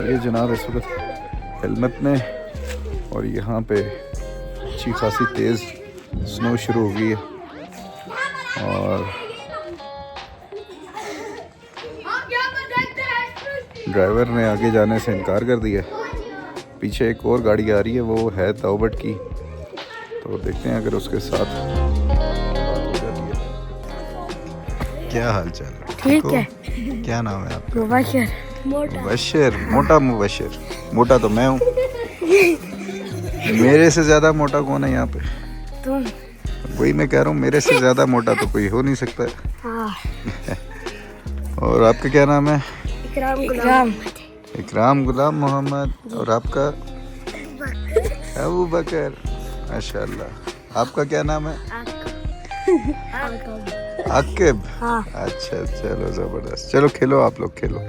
ये जनाब इस वक्त हेलमेट में, और यहाँ पे अच्छी खासी तेज़ स्नो शुरू हो गई है और ड्राइवर ने आगे जाने से इनकार कर दिया। पीछे एक और गाड़ी आ रही है, वो है तौबट की, तो देखते हैं अगर उसके साथ बात हो जाती है। क्या हाल चाल है? ठीक है। क्या नाम है आपका? मुबशर। मुबशर, मोटा मुबशर। मोटा तो मैं हूँ। मेरे से ज़्यादा मोटा कौन है यहाँ पे? तुम। वही मैं कह रहा हूँ, मेरे से ज़्यादा मोटा तो कोई हो नहीं सकता। हाँ। और आपका क्या नाम है? इकराम। इकराम गुलाम मोहम्मद। और आपका? अबू बकर। माशाल्लाह। आपका क्या नाम है? आकिब। हाँ। अच्छा, चलो ज़बरदस्त। चलो खेलो, आप लोग खेलो।